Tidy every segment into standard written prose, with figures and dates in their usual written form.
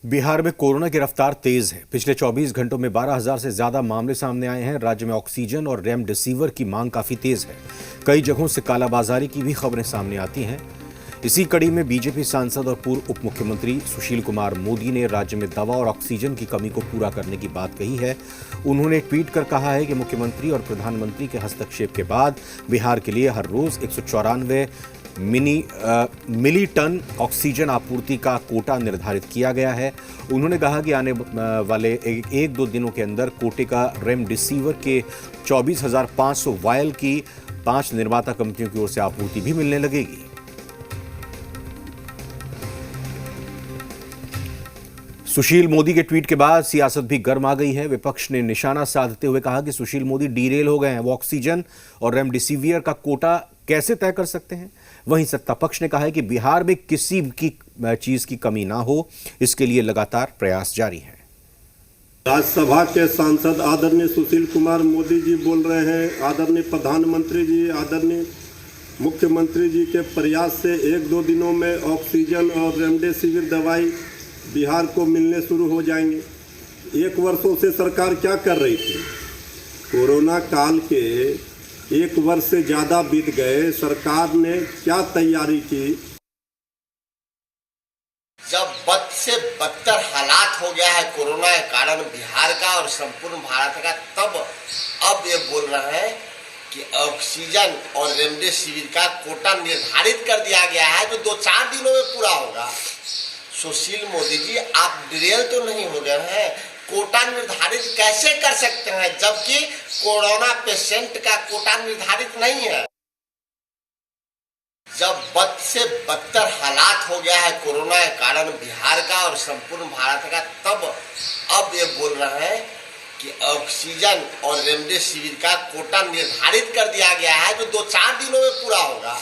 बिहार में कोरोना की रफ्तार तेज है। पिछले 24 घंटों में 12,000 से ज्यादा मामले सामने आए हैं। राज्य में ऑक्सीजन और रेमडेसिविर की मांग काफी तेज है। कई जगहों से कालाबाजारी की भी खबरें सामने आती हैं। इसी कड़ी में बीजेपी सांसद और पूर्व उप मुख्यमंत्री सुशील कुमार मोदी ने राज्य में दवा और ऑक्सीजन की कमी को पूरा करने की बात कही है। उन्होंने ट्वीट कर कहा है कि मुख्यमंत्री और प्रधानमंत्री के हस्तक्षेप के बाद बिहार के लिए हर रोज 194 मिली टन ऑक्सीजन आपूर्ति का कोटा निर्धारित किया गया है। उन्होंने कहा कि आने वाले एक दो दिनों के अंदर कोटे का रेमडेसिविर के 24,500 वायल की 5 निर्माता कंपनियों की ओर से आपूर्ति भी मिलने लगेगी। सुशील मोदी के ट्वीट के बाद सियासत भी गर्म आ गई है। विपक्ष ने निशाना साधते हुए कहा कि सुशील मोदी डीरेल हो गए हैं, वो ऑक्सीजन और रेमडेसिविर का कोटा कैसे तय कर सकते हैं। वहीं सत्ता पक्ष ने कहा है कि बिहार में किसी की चीज की कमी ना हो, इसके लिए लगातार प्रयास जारी है। राज्यसभा के सांसद आदरणीय सुशील कुमार मोदी जी बोल रहे हैं। आदरणीय प्रधानमंत्री जी, आदरणीय मुख्यमंत्री जी के प्रयास से एक दो दिनों में ऑक्सीजन और रेमडेसिविर दवाई बिहार को मिलने शुरू हो जाएंगे। 1 वर्षों से सरकार क्या कर रही थी? कोरोना काल के 1 वर्ष से ज़्यादा बीत गए, सरकार ने क्या तैयारी की? जब बद से बदतर हालात हो गया है कोरोना के कारण बिहार का और संपूर्ण भारत का, तब अब ये बोल रहे हैं कि ऑक्सीजन और रेमडेसिविर का कोटा निर्धारित कर दिया गया है जो 2-4 दिनों में पूरा होगा। सुशील मोदी जी, आप डिरेल तो नहीं हो गए हैं? कोटा निर्धारित कैसे कर सकते हैं जबकि कोरोना पेशेंट का कोटा निर्धारित नहीं है? जब बद से बदतर हालात हो गया है कोरोना के कारण बिहार का और संपूर्ण भारत का, तब अब ये बोल रहे हैं कि ऑक्सीजन और रेमडेसिविर का कोटा निर्धारित कर दिया गया है जो 2-4 दिनों में पूरा होगा।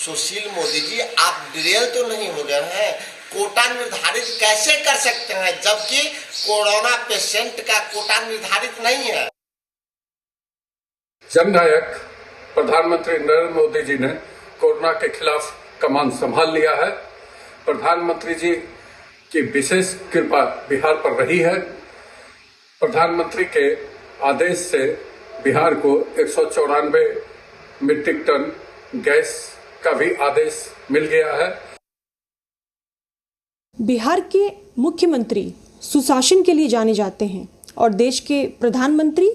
सुशील मोदी जी, आप डिरेल तो नहीं हो गए हैं? कोटा निर्धारित कैसे कर सकते हैं जबकि कोरोना पेशेंट का कोटा निर्धारित नहीं है? जननायक प्रधानमंत्री नरेंद्र मोदी जी ने कोरोना के खिलाफ कमान संभाल लिया है। प्रधानमंत्री जी की विशेष कृपा बिहार पर रही है। प्रधानमंत्री के आदेश से बिहार को 194 मीट्रिक टन गैस का भी आदेश मिल गया है। बिहार के मुख्यमंत्री सुशासन के लिए जाने जाते हैं और देश के प्रधानमंत्री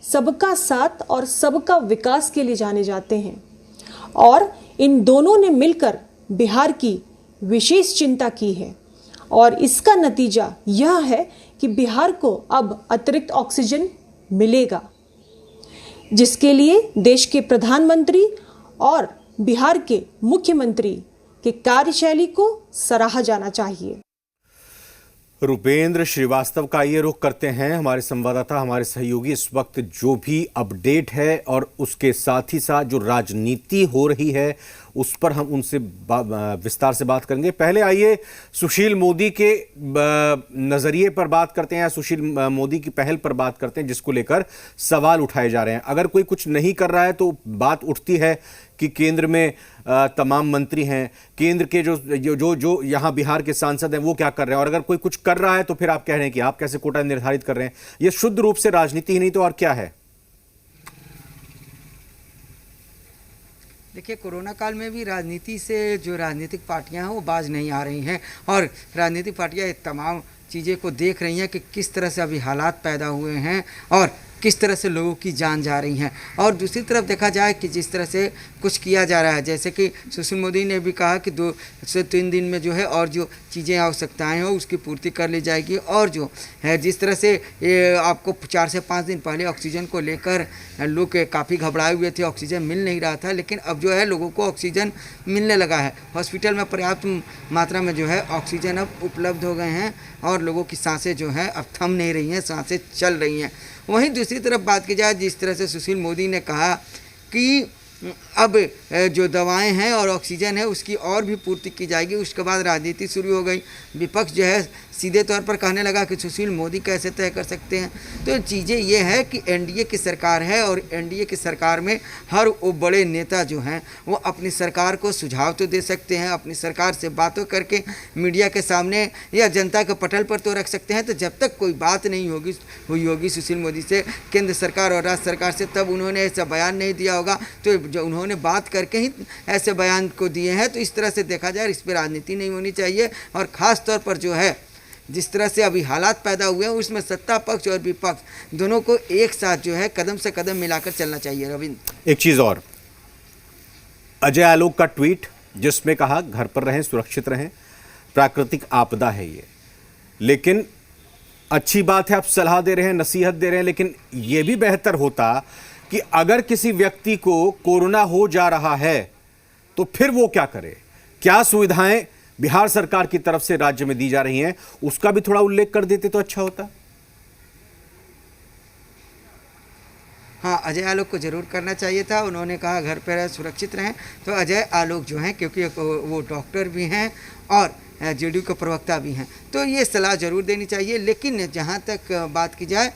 सबका साथ और सबका विकास के लिए जाने जाते हैं, और इन दोनों ने मिलकर बिहार की विशेष चिंता की है। और इसका नतीजा यह है कि बिहार को अब अतिरिक्त ऑक्सीजन मिलेगा, जिसके लिए देश के प्रधानमंत्री और बिहार के मुख्यमंत्री कि कार्यशैली को सराहा जाना चाहिए। रुपेंद्र श्रीवास्तव का ये रुख करते हैं हमारे संवाददाता, हमारे सहयोगी। इस वक्त जो भी अपडेट है और उसके साथ ही साथ जो राजनीति हो रही है उस पर हम उनसे विस्तार से बात करेंगे। पहले आइए सुशील मोदी के नज़रिए पर बात करते हैं, सुशील मोदी की पहल पर बात करते हैं जिसको लेकर सवाल उठाए जा रहे हैं। अगर कोई कुछ नहीं कर रहा है तो बात उठती है कि केंद्र में तमाम मंत्री हैं, केंद्र के जो यहाँ बिहार के सांसद हैं वो क्या कर रहे हैं, और अगर कोई कुछ कर रहा है तो फिर आप कह रहे हैं कि आप कैसे कोटा निर्धारित कर रहे हैं। ये शुद्ध रूप से राजनीति ही नहीं तो और क्या है? देखिए, कोरोना काल में भी राजनीति से जो राजनीतिक पार्टियां हैं वो बाज नहीं आ रही हैं, और राजनीतिक पार्टियां तमाम चीज़ें को देख रही हैं कि किस तरह से अभी हालात पैदा हुए हैं और किस तरह से लोगों की जान जा रही हैं। और दूसरी तरफ देखा जाए कि जिस तरह से कुछ किया जा रहा है, जैसे कि सुशील मोदी ने भी कहा कि 2 से 3 दिन में जो है और जो चीज़ें आवश्यकताएं हो उसकी पूर्ति कर ली जाएगी। और जो है जिस तरह से ये आपको 4 से 5 दिन पहले ऑक्सीजन को लेकर लोग काफ़ी घबराए हुए थे, ऑक्सीजन मिल नहीं रहा था, लेकिन अब जो है लोगों को ऑक्सीजन मिलने लगा है। हॉस्पिटल में पर्याप्त मात्रा में जो है ऑक्सीजन अब उपलब्ध हो गए हैं और लोगों की सांसें जो हैं अब थम नहीं रही हैं, सांसें चल रही हैं। वहीं दूसरी तरफ बात की जाए, जिस तरह से सुशील मोदी ने कहा कि अब जो दवाएं हैं और ऑक्सीजन है उसकी और भी पूर्ति की जाएगी, उसके बाद राजनीति शुरू हो गई। विपक्ष जो है सीधे तौर पर कहने लगा कि सुशील मोदी कैसे तय कर सकते हैं। तो चीज़ें ये है कि एनडीए की सरकार है और एनडीए की सरकार में हर वो बड़े नेता जो हैं वो अपनी सरकार को सुझाव तो दे सकते हैं, अपनी सरकार से बातों करके मीडिया के सामने या जनता के पटल पर तो रख सकते हैं। तो जब तक कोई बात नहीं हुई होगी सुशील मोदी से केंद्र सरकार और राज्य सरकार से, तब उन्होंने ऐसा बयान नहीं दिया होगा। तो जो उन्होंने बात करके ही ऐसे बयान को दिए हैं। तो इस तरह से देखा जाए इस पर राजनीति नहीं होनी चाहिए। और ख़ास तौर पर जो है जिस तरह से अभी हालात पैदा हुए हैं उसमें सत्ता पक्ष और विपक्ष दोनों को एक साथ जो है कदम से कदम मिलाकर चलना चाहिए। रविंद्र, एक चीज और, अजय आलोक का ट्वीट जिसमें कहा घर पर रहें, सुरक्षित रहें, प्राकृतिक आपदा है ये। लेकिन अच्छी बात है आप सलाह दे रहे हैं, नसीहत दे रहे हैं, लेकिन यह भी बेहतर होता कि अगर किसी व्यक्ति को कोरोना हो जा रहा है तो फिर वो क्या करे, क्या सुविधाएं बिहार सरकार की तरफ से राज्य में दी जा रही हैं, उसका भी थोड़ा उल्लेख कर देते तो अच्छा होता। हाँ, अजय आलोक को जरूर करना चाहिए था। उन्होंने कहा घर पर रह सुरक्षित रहें। तो अजय आलोक जो हैं क्योंकि वो डॉक्टर भी हैं और जेडीयू के प्रवक्ता भी हैं, तो ये सलाह जरूर देनी चाहिए। लेकिन जहाँ तक बात की जाए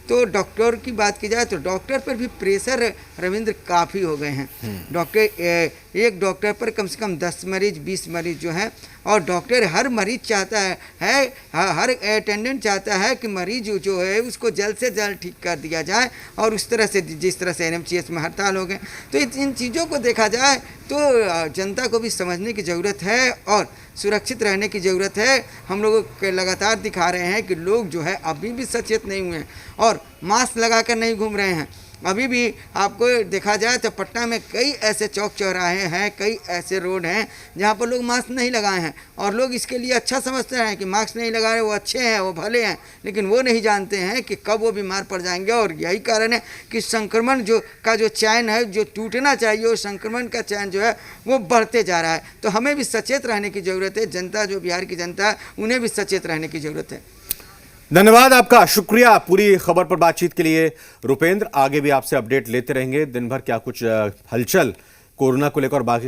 तो डॉक्टर की बात की जाए तो डॉक्टर पर भी प्रेशर रविंद्र काफ़ी हो गए हैं। डॉक्टर एक डॉक्टर पर कम से कम 10 मरीज 20 मरीज जो हैं, और डॉक्टर हर मरीज चाहता है हर अटेंडेंट चाहता है कि मरीज जो है उसको जल्द से जल्द ठीक कर दिया जाए। और उस तरह से जिस तरह से एनएमसीएच में हड़ताल हो गए, तो इन चीज़ों को देखा जाए तो जनता को भी समझने की ज़रूरत है और सुरक्षित रहने की ज़रूरत है। हम लोगों को लगातार दिखा रहे हैं कि लोग जो है अभी भी सचेत नहीं हुए हैं और मास्क लगाकर नहीं घूम रहे हैं। अभी भी आपको देखा जाए तो पटना में कई ऐसे चौक चौराहे हैं, कई ऐसे रोड हैं जहाँ पर लोग मास्क नहीं लगाए हैं, और लोग इसके लिए अच्छा समझते हैं कि मास्क नहीं लगा रहे वो अच्छे हैं, वो भले हैं, लेकिन वो नहीं जानते हैं कि कब वो बीमार पड़ जाएंगे। और यही कारण है कि संक्रमण का जो चैन है जो टूटना चाहिए, वो संक्रमण का चैन जो है वो बढ़ते जा रहा है। तो हमें भी सचेत रहने की ज़रूरत है। जनता जो बिहार की जनता है उन्हें भी सचेत रहने की ज़रूरत है। धन्यवाद आपका, शुक्रिया पूरी खबर पर बातचीत के लिए रुपेंद्र। आगे भी आपसे अपडेट लेते रहेंगे दिन भर क्या कुछ हलचल कोरोना को लेकर बाकी